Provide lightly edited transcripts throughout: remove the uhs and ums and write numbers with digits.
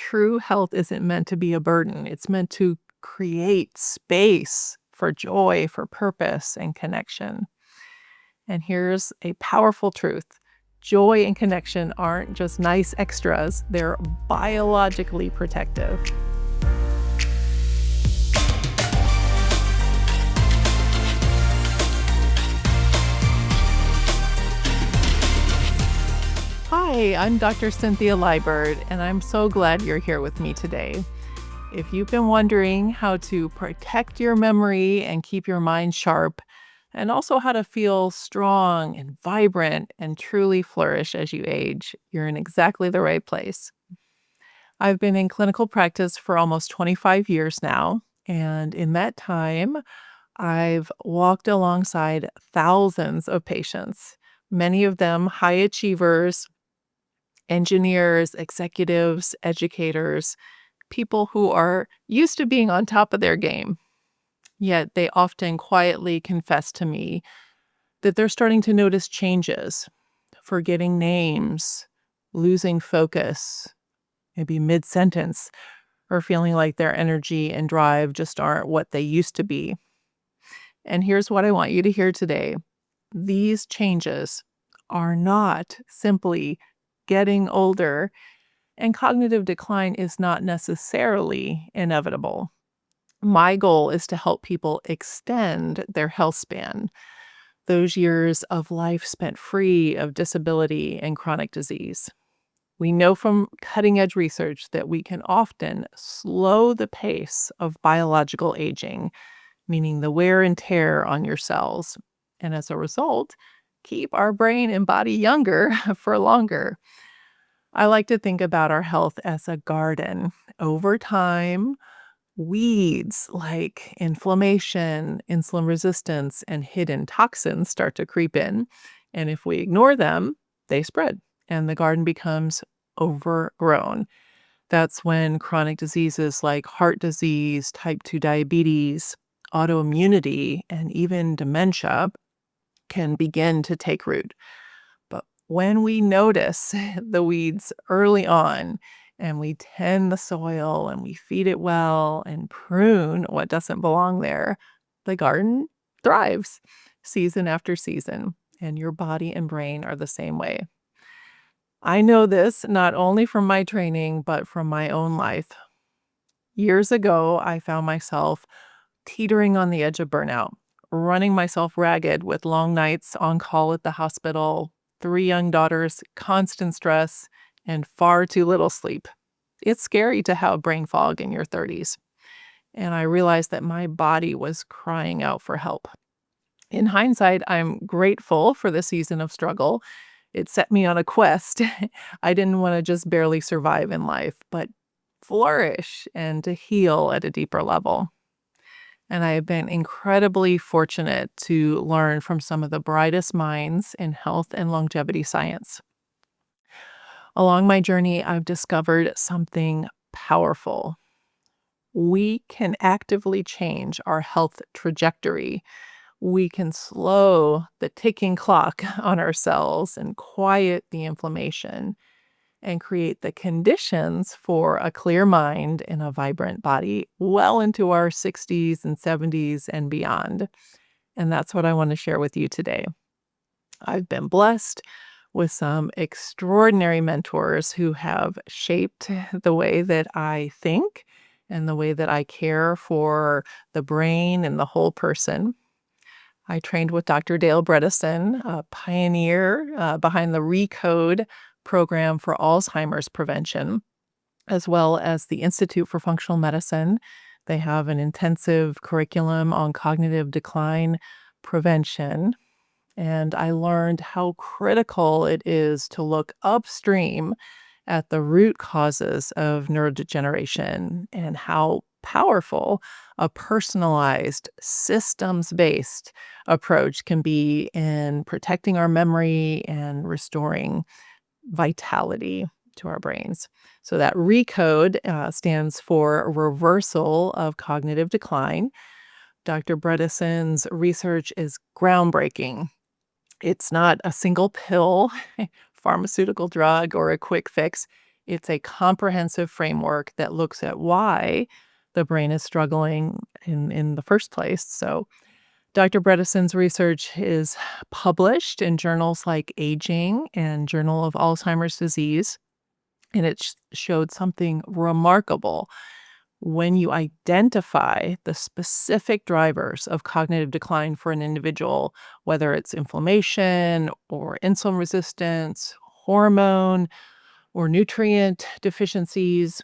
true health isn't meant to be a burden. It's meant to create space for joy, for purpose, and connection. And here's a powerful truth. Joy and connection aren't just nice extras, they're biologically protective. Hi, I'm Dr. Cynthia Libert, and I'm so glad you're here with me today. If you've been wondering how to protect your memory and keep your mind sharp, and also how to feel strong and vibrant and truly flourish as you age, you're in exactly the right place. I've been in clinical practice for almost 25 years now, and in that time, I've walked alongside thousands of patients, many of them high achievers, engineers, executives, educators, people who are used to being on top of their game. Yet they often quietly confess to me that they're starting to notice changes, forgetting names, losing focus, maybe mid-sentence, or feeling like their energy and drive just aren't what they used to be. And here's what I want you to hear today. These changes are not simply getting older, and cognitive decline is not necessarily inevitable. My goal is to help people extend their health span, those years of life spent free of disability and chronic disease. We know from cutting-edge research that we can often slow the pace of biological aging, meaning the wear and tear on your cells, and as a result, keep our brain and body younger for longer. I like to think about our health as a garden. Over time, weeds like inflammation, insulin resistance, and hidden toxins start to creep in. And if we ignore them, they spread and the garden becomes overgrown. That's when chronic diseases like heart disease, type 2 diabetes, autoimmunity, and even dementia can begin to take root. But when we notice the weeds early on and we tend the soil and we feed it well and prune what doesn't belong there, the garden thrives season after season, and your body and brain are the same way. I know this not only from my training, but from my own life. Years ago, I found myself teetering on the edge of burnout, running myself ragged with long nights on call at the hospital, 3 young daughters, constant stress, and far too little sleep. It's scary to have brain fog in your 30s. And I realized that my body was crying out for help. In hindsight, I'm grateful for the season of struggle. It set me on a quest. I didn't want to just barely survive in life, but flourish and to heal at a deeper level. And I have been incredibly fortunate to learn from some of the brightest minds in health and longevity science. Along my journey, I've discovered something powerful. We can actively change our health trajectory. We can slow the ticking clock on our cells and quiet the inflammation and create the conditions for a clear mind and a vibrant body well into our 60s and 70s and beyond. And that's what I want to share with you today. I've been blessed with some extraordinary mentors who have shaped the way that I think and the way that I care for the brain and the whole person. I trained with Dr. Dale Bredesen, a pioneer behind the ReCode program for Alzheimer's prevention, as well as the Institute for Functional Medicine. They have an intensive curriculum on cognitive decline prevention. And I learned how critical it is to look upstream at the root causes of neurodegeneration and how powerful a personalized, systems-based approach can be in protecting our memory and restoring vitality to our brains. So that ReCode stands for reversal of cognitive decline. Dr. Bredesen's research is groundbreaking. It's not a single pill, pharmaceutical drug, or a quick fix. It's a comprehensive framework that looks at why the brain is struggling in the first place. So Dr. Bredesen's research is published in journals like Aging and Journal of Alzheimer's Disease, and it showed something remarkable. When you identify the specific drivers of cognitive decline for an individual, whether it's inflammation or insulin resistance, hormone or nutrient deficiencies,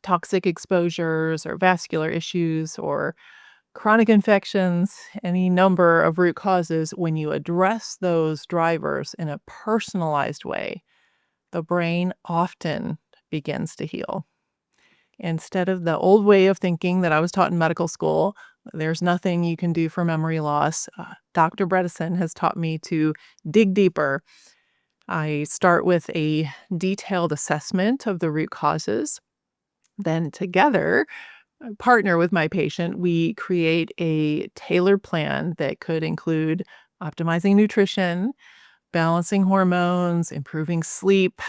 toxic exposures or vascular issues or chronic infections, any number of root causes, when you address those drivers in a personalized way, the brain often begins to heal. Instead of the old way of thinking that I was taught in medical school, there's nothing you can do for memory loss. Dr. Bredesen has taught me to dig deeper. I start with a detailed assessment of the root causes. Then together, I partner with my patient. We create a tailored plan that could include optimizing nutrition, balancing hormones, improving sleep,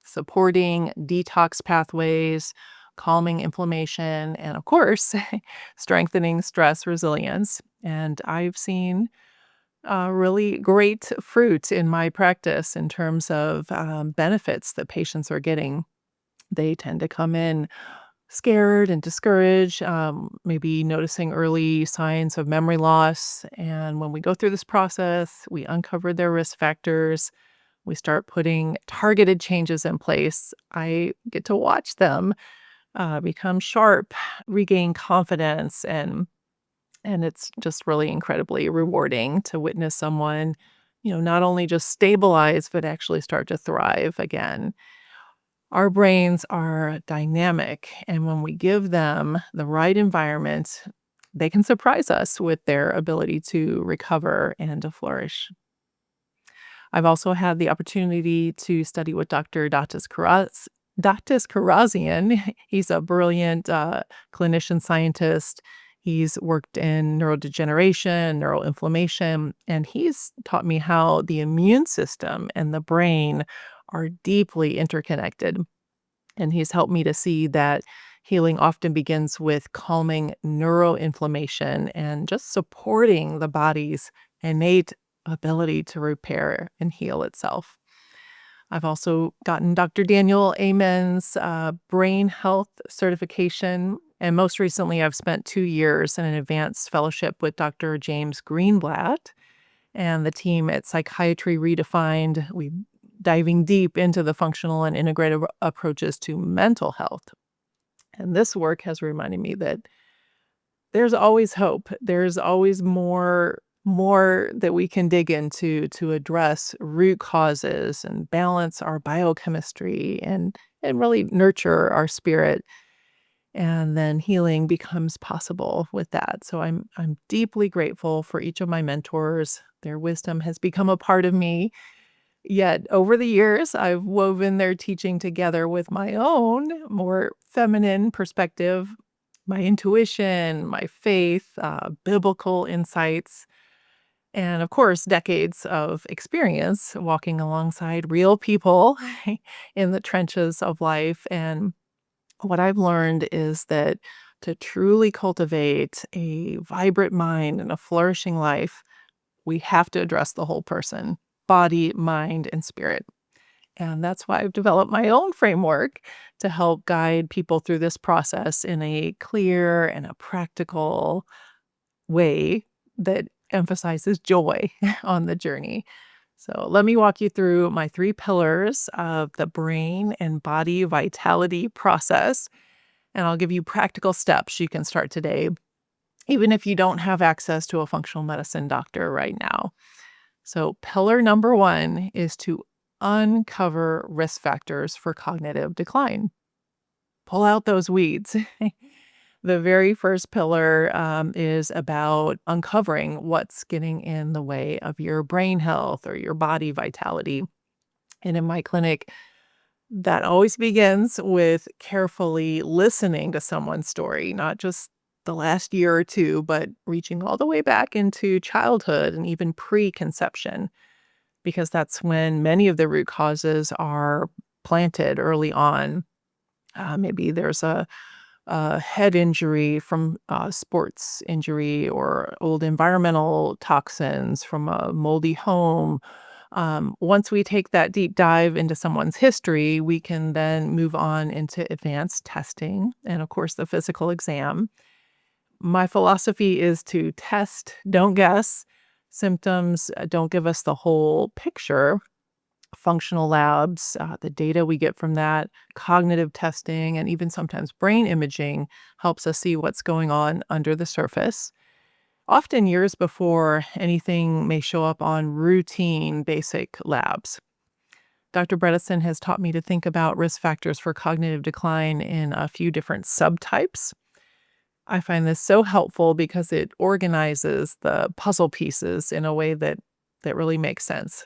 supporting detox pathways, calming inflammation, and of course, strengthening stress resilience. And I've seen really great fruit in my practice in terms of benefits that patients are getting. They tend to come in scared and discouraged, maybe noticing early signs of memory loss. And when we go through this process, we uncover their risk factors. We start putting targeted changes in place. I get to watch them become sharp, regain confidence, and it's just really incredibly rewarding to witness someone, not only just stabilize but actually start to thrive again. Our brains are dynamic, and when we give them the right environment, they can surprise us with their ability to recover and to flourish. I've also had the opportunity to study with Dr. Datis Karazian. He's a brilliant clinician scientist. He's worked in neurodegeneration, neuroinflammation, and he's taught me how the immune system and the brain are deeply interconnected. And he's helped me to see that healing often begins with calming neuroinflammation and just supporting the body's innate ability to repair and heal itself. I've also gotten Dr. Daniel Amen's brain health certification. And most recently, I've spent 2 years in an advanced fellowship with Dr. James Greenblatt and the team at Psychiatry Redefined. We diving deep into the functional and integrative approaches to mental health. And this work has reminded me that there's always hope. There's always more that we can dig into to address root causes and balance our biochemistry and really nurture our spirit. And then healing becomes possible with that. So I'm deeply grateful for each of my mentors. Their wisdom has become a part of me. Yet over the years, I've woven their teaching together with my own more feminine perspective, my intuition, my faith, biblical insights, and of course, decades of experience walking alongside real people in the trenches of life. And what I've learned is that to truly cultivate a vibrant mind and a flourishing life, we have to address the whole person, body, mind, and spirit. And that's why I've developed my own framework to help guide people through this process in a clear and a practical way that emphasizes joy on the journey. So let me walk you through my 3 pillars of the brain and body vitality process. And I'll give you practical steps you can start today, even if you don't have access to a functional medicine doctor right now. So pillar number 1 is to uncover risk factors for cognitive decline. Pull out those weeds. The very first pillar is about uncovering what's getting in the way of your brain health or your body vitality. And in my clinic, that always begins with carefully listening to someone's story, not just the last year or two, but reaching all the way back into childhood and even preconception, because that's when many of the root causes are planted early on. Maybe there's a head injury from sports injury or old environmental toxins from a moldy home. Once we take that deep dive into someone's history, we can then move on into advanced testing and, of course, the physical exam. My philosophy is to test, don't guess. Symptoms don't give us the whole picture. Functional labs, the data we get from that, cognitive testing, and even sometimes brain imaging helps us see what's going on under the surface. Often years before anything may show up on routine basic labs. Dr. Bredesen has taught me to think about risk factors for cognitive decline in a few different subtypes. I find this so helpful because it organizes the puzzle pieces in a way that really makes sense.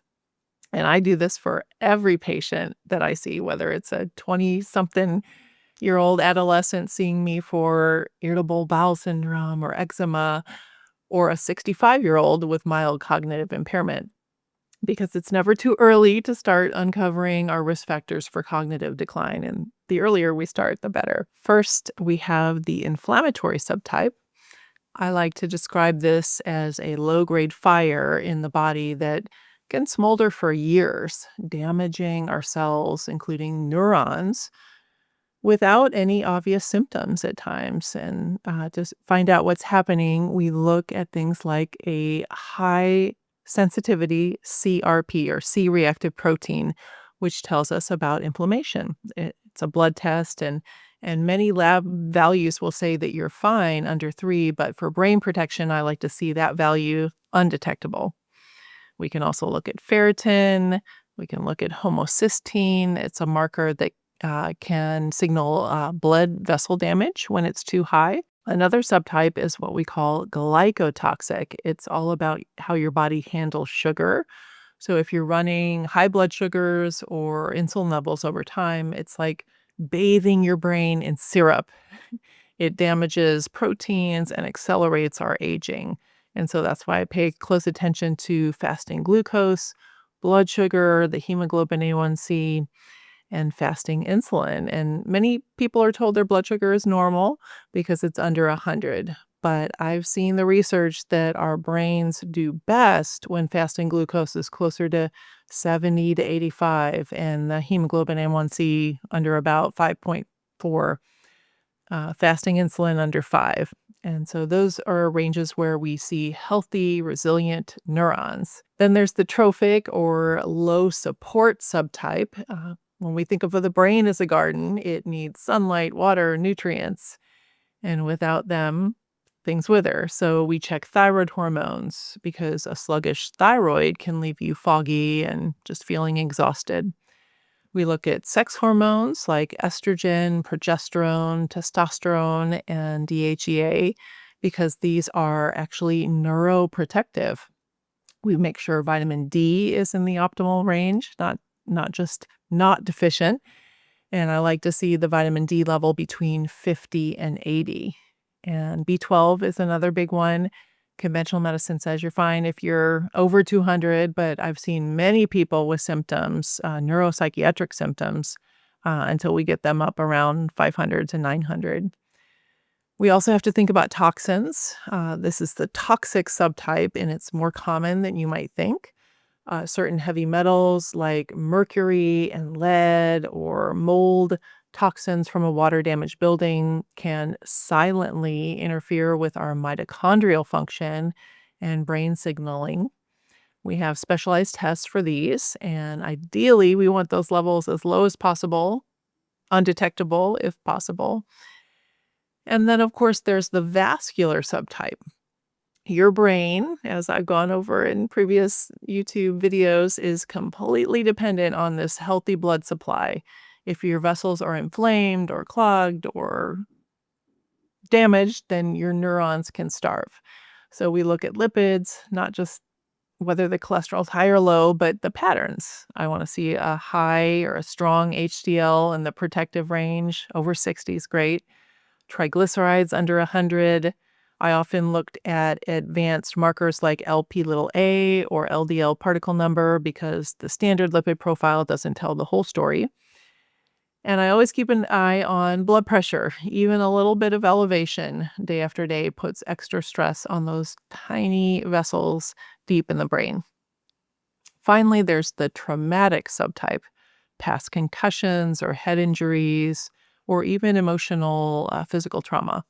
And I do this for every patient that I see, whether it's a 20-something-year-old adolescent seeing me for irritable bowel syndrome or eczema, or a 65-year-old with mild cognitive impairment, because it's never too early to start uncovering our risk factors for cognitive decline. And the earlier we start, the better. First, we have the inflammatory subtype. I like to describe this as a low-grade fire in the body that can smolder for years, damaging our cells, including neurons, without any obvious symptoms at times. And to find out what's happening, we look at things like a high sensitivity CRP or C-reactive protein, which tells us about inflammation. It's a blood test, and many lab values will say that you're fine under 3, but for brain protection, I like to see that value undetectable. We can also look at ferritin. We can look at homocysteine. It's a marker that can signal blood vessel damage when it's too high. Another subtype is what we call glycotoxic. It's all about how your body handles sugar. So if you're running high blood sugars or insulin levels over time, it's like bathing your brain in syrup. It damages proteins and accelerates our aging. And so that's why I pay close attention to fasting glucose, blood sugar, the hemoglobin A1C, and fasting insulin. And many people are told their blood sugar is normal because it's under 100. But I've seen the research that our brains do best when fasting glucose is closer to 70 to 85 and the hemoglobin A1C under about 5.4. Fasting insulin under 5. And so those are ranges where we see healthy, resilient neurons. Then there's the trophic or low support subtype. When we think of the brain as a garden, it needs sunlight, water, nutrients. And without them, things wither. So we check thyroid hormones because a sluggish thyroid can leave you foggy and just feeling exhausted. We look at sex hormones like estrogen, progesterone, testosterone, and DHEA because these are actually neuroprotective. We make sure vitamin D is in the optimal range, not just not deficient. And I like to see the vitamin D level between 50 and 80. And B12 is another big one. Conventional medicine says you're fine if you're over 200, but I've seen many people with symptoms, neuropsychiatric symptoms, until we get them up around 500 to 900. We also have to think about toxins. This is the toxic subtype, and it's more common than you might think. Certain heavy metals like mercury and lead or mold toxins from a water-damaged building can silently interfere with our mitochondrial function and brain signaling. We have specialized tests for these, and ideally, we want those levels as low as possible, undetectable if possible. And then, of course, there's the vascular subtype. Your brain, as I've gone over in previous YouTube videos, is completely dependent on this healthy blood supply. If your vessels are inflamed or clogged or damaged, then your neurons can starve. So we look at lipids, not just whether the cholesterol is high or low, but the patterns. I want to see a high or a strong HDL in the protective range. Over 60 is great. Triglycerides under 100. I often looked at advanced markers like Lp(a) or LDL particle number because the standard lipid profile doesn't tell the whole story. And I always keep an eye on blood pressure. Even a little bit of elevation day after day puts extra stress on those tiny vessels deep in the brain. Finally, there's the traumatic subtype, past concussions or head injuries, or even emotional physical trauma.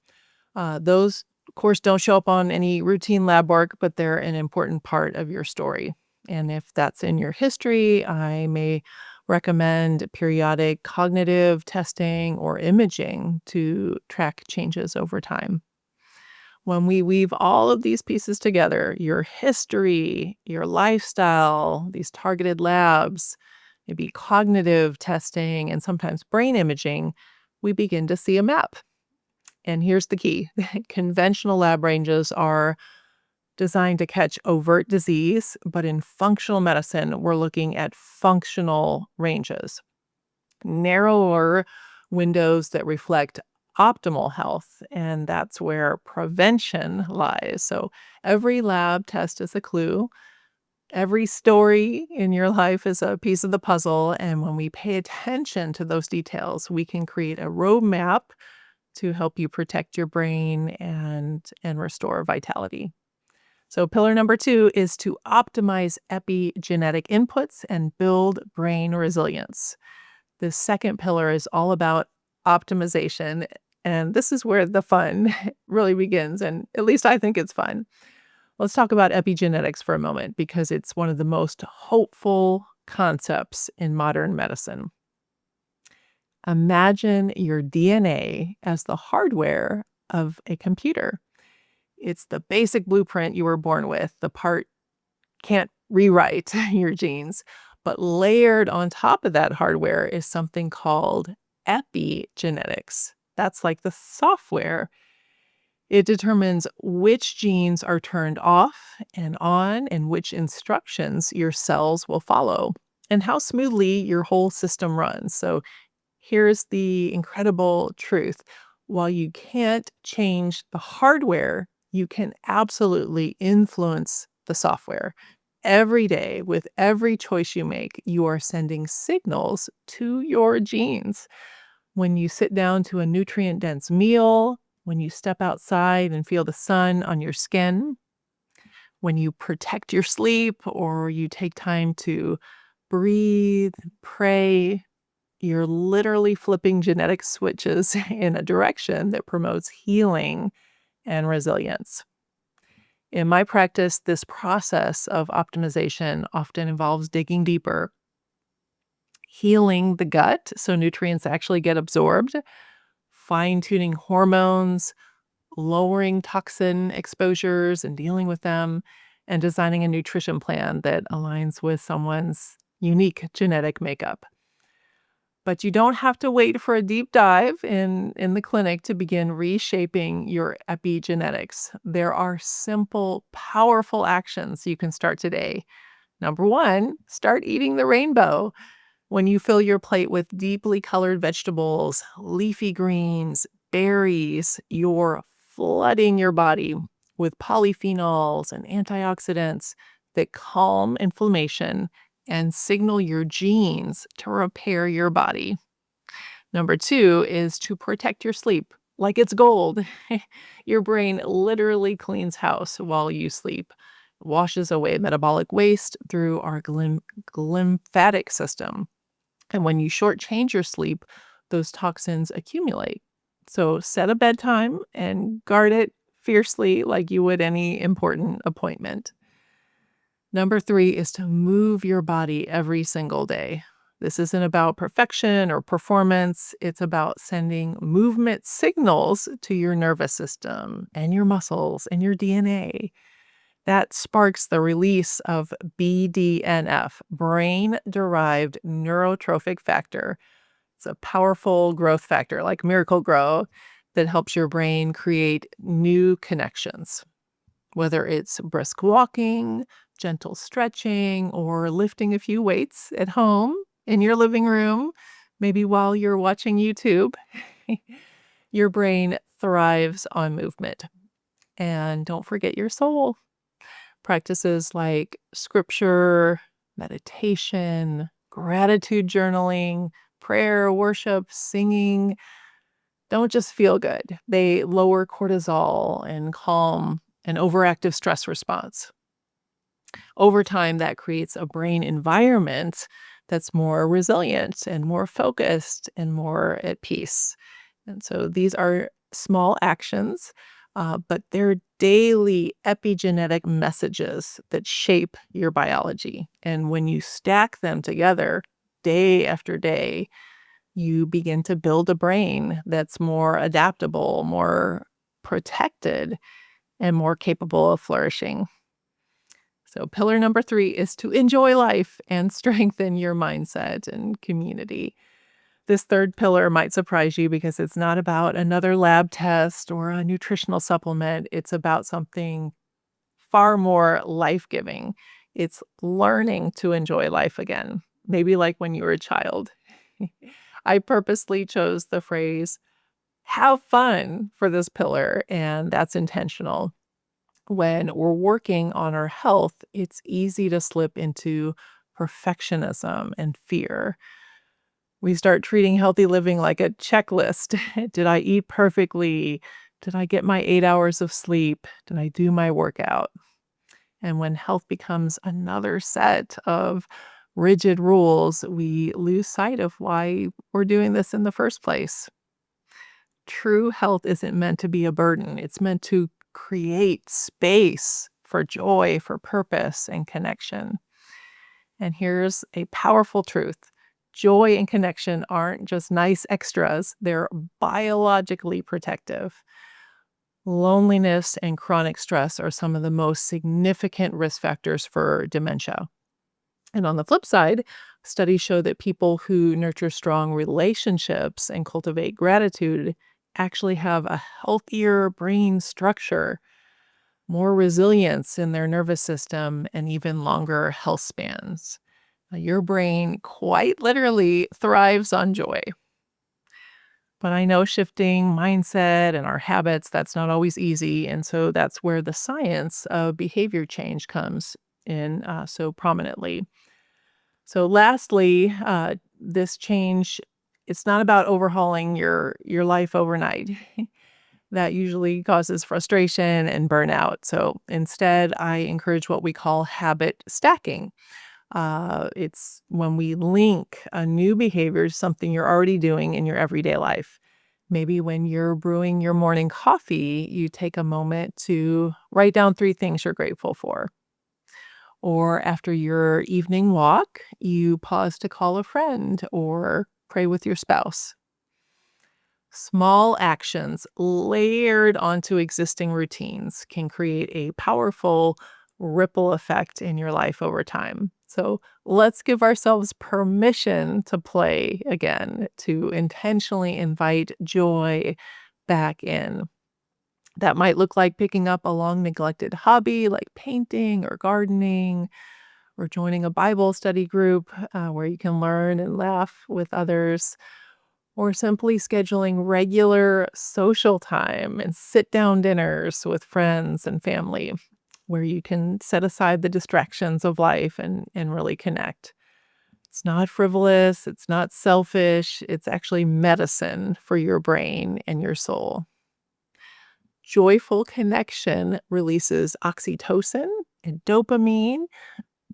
Those, of course, don't show up on any routine lab work, but they're an important part of your story. And if that's in your history, I may recommend periodic cognitive testing or imaging to track changes over time. When we weave all of these pieces together, your history, your lifestyle, these targeted labs, maybe cognitive testing, and sometimes brain imaging, we begin to see a map. And here's the key. Conventional lab ranges are designed to catch overt disease, but in functional medicine, we're looking at functional ranges, narrower windows that reflect optimal health. And that's where prevention lies. So every lab test is a clue. Every story in your life is a piece of the puzzle. And when we pay attention to those details, we can create a roadmap to help you protect your brain and restore vitality. So pillar number 2 is to optimize epigenetic inputs and build brain resilience. The second pillar is all about optimization, and this is where the fun really begins, and at least I think it's fun. Let's talk about epigenetics for a moment because it's one of the most hopeful concepts in modern medicine. Imagine your DNA as the hardware of a computer. It's the basic blueprint you were born with. The part can't rewrite your genes. But layered on top of that hardware is something called epigenetics. That's like the software. It determines which genes are turned off and on and which instructions your cells will follow and how smoothly your whole system runs. So here's the incredible truth. While you can't change the hardware, you can absolutely influence the software. Every day, with every choice you make, you are sending signals to your genes. When you sit down to a nutrient-dense meal, when you step outside and feel the sun on your skin, when you protect your sleep or you take time to breathe, pray, you're literally flipping genetic switches in a direction that promotes healing and resilience. In my practice, this process of optimization often involves digging deeper, healing the gut so nutrients actually get absorbed, fine-tuning hormones, lowering toxin exposures and dealing with them, and designing a nutrition plan that aligns with someone's unique genetic makeup. But you don't have to wait for a deep dive in the clinic to begin reshaping your epigenetics. There are simple, powerful actions you can start today. Number 1, start eating the rainbow. When you fill your plate with deeply colored vegetables, leafy greens, berries, you're flooding your body with polyphenols and antioxidants that calm inflammation and signal your genes to repair your body. Number 2 is to protect your sleep like it's gold. Your brain literally cleans house while you sleep, washes away metabolic waste through our glymphatic system. And when you shortchange your sleep, those toxins accumulate. So set a bedtime and guard it fiercely like you would any important appointment. Number 3 is to move your body every single day. This isn't about perfection or performance. It's about sending movement signals to your nervous system and your muscles and your DNA. That sparks the release of BDNF, brain-derived neurotrophic factor. It's a powerful growth factor, like Miracle-Gro, that helps your brain create new connections. Whether it's brisk walking, gentle stretching, or lifting a few weights at home, in your living room, maybe while you're watching YouTube, your brain thrives on movement. And don't forget your soul. Practices like scripture, meditation, gratitude journaling, prayer, worship, singing don't just feel good. They lower cortisol and calm an overactive stress response. Over time, that creates a brain environment that's more resilient and more focused and more at peace. And so these are small actions, but they're daily epigenetic messages that shape your biology. And when you stack them together day after day, you begin to build a brain that's more adaptable, more protected, and more capable of flourishing. So, pillar number 3 is to enjoy life and strengthen your mindset and community. This third pillar might surprise you because it's not about another lab test or a nutritional supplement. It's about something far more life giving. It's learning to enjoy life again, maybe like when you were a child. I purposely chose the phrase have fun for this pillar, and that's intentional. When we're working on our health, it's easy to slip into perfectionism and fear. We start treating healthy living like a checklist. Did I eat perfectly? Did I get my 8 hours of sleep? Did I do my workout? And when health becomes another set of rigid rules, we lose sight of why we're doing this in the first place. True health isn't meant to be a burden. It's meant to create space for joy, for purpose, and connection. And here's a powerful truth. Joy and connection aren't just nice extras, they're biologically protective. Loneliness and chronic stress are some of the most significant risk factors for dementia. And on the flip side, studies show that people who nurture strong relationships and cultivate gratitude actually have a healthier brain structure, more resilience in their nervous system, and even longer health spans. Your brain quite literally thrives on joy. But I know shifting mindset and our habits, that's not always easy. And so that's where the science of behavior change comes in so prominently. So lastly, this change, it's not about overhauling your life overnight. That usually causes frustration and burnout. So instead, I encourage what we call habit stacking. It's when we link a new behavior to something you're already doing in your everyday life. Maybe when you're brewing your morning coffee, you take a moment to write down 3 things you're grateful for. Or after your evening walk, you pause to call a friend or pray with your spouse. Small actions layered onto existing routines can create a powerful ripple effect in your life over time. So let's give ourselves permission to play again, to intentionally invite joy back in. That might look like picking up a long neglected hobby like painting or gardening, or joining a Bible study group where you can learn and laugh with others, or simply scheduling regular social time and sit down dinners with friends and family where you can set aside the distractions of life and really connect. It's not frivolous, it's not selfish, it's actually medicine for your brain and your soul. Joyful connection releases oxytocin and dopamine,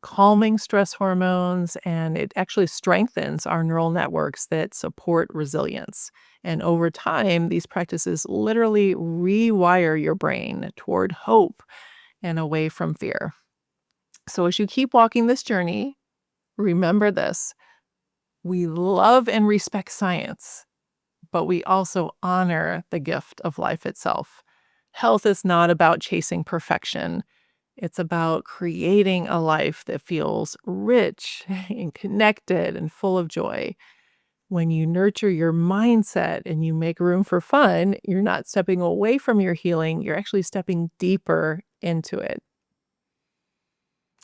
calming stress hormones, and it actually strengthens our neural networks that support resilience. And over time, these practices literally rewire your brain toward hope and away from fear. So as you keep walking this journey, remember this. We love and respect science, but we also honor the gift of life itself. Health is not about chasing perfection. It's about creating a life that feels rich and connected and full of joy. When you nurture your mindset and you make room for fun, you're not stepping away from your healing, you're actually stepping deeper into it.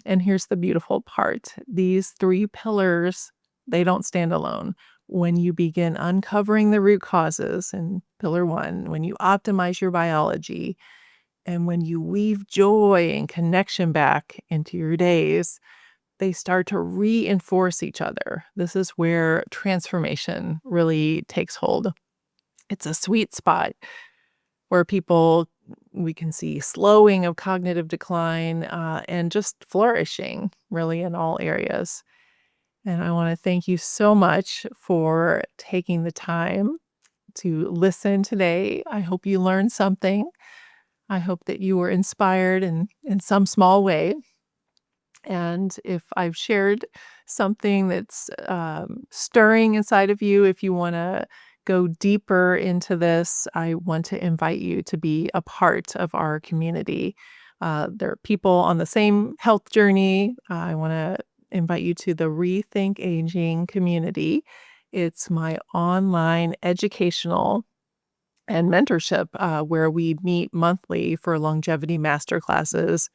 And here's the beautiful part. These 3 pillars, they don't stand alone. When you begin uncovering the root causes in pillar 1, when you optimize your biology, and when you weave joy and connection back into your days, they start to reinforce each other. This is where transformation really takes hold. It's a sweet spot where we can see slowing of cognitive decline and just flourishing really in all areas. And I want to thank you so much for taking the time to listen today. I hope you learned something. I hope that you were inspired in some small way. And if I've shared something that's stirring inside of you, if you want to go deeper into this, I want to invite you to be a part of our community. There are people on the same health journey. I want to invite you to the Rethink Aging community. It's my online educational and mentorship where we meet monthly for longevity masterclasses,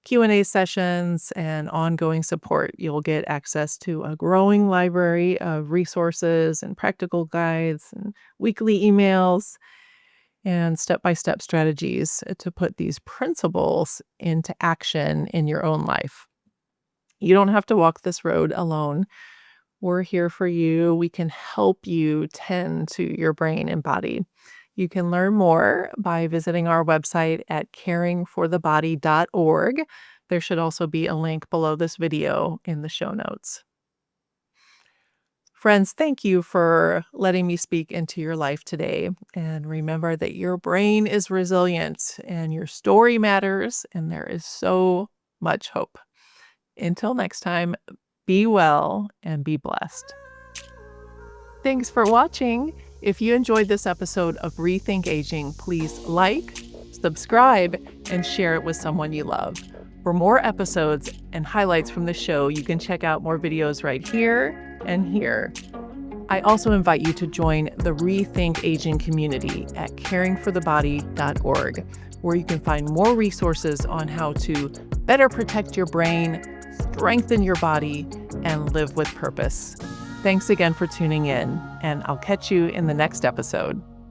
Q&A sessions, and ongoing support. You'll get access to a growing library of resources and practical guides and weekly emails and step-by-step strategies to put these principles into action in your own life. You don't have to walk this road alone. We're here for you. We can help you tend to your brain and body. You can learn more by visiting our website at caringforthebody.org. There should also be a link below this video in the show notes. Friends, thank you for letting me speak into your life today. And remember that your brain is resilient and your story matters, and there is so much hope. Until next time, be well and be blessed. Thanks for watching. If you enjoyed this episode of Rethink Aging, please like, subscribe, and share it with someone you love. For more episodes and highlights from the show, you can check out more videos right here and here. I also invite you to join the Rethink Aging community at caringforthebody.org, where you can find more resources on how to better protect your brain, strengthen your body, and live with purpose. Thanks again for tuning in, and I'll catch you in the next episode.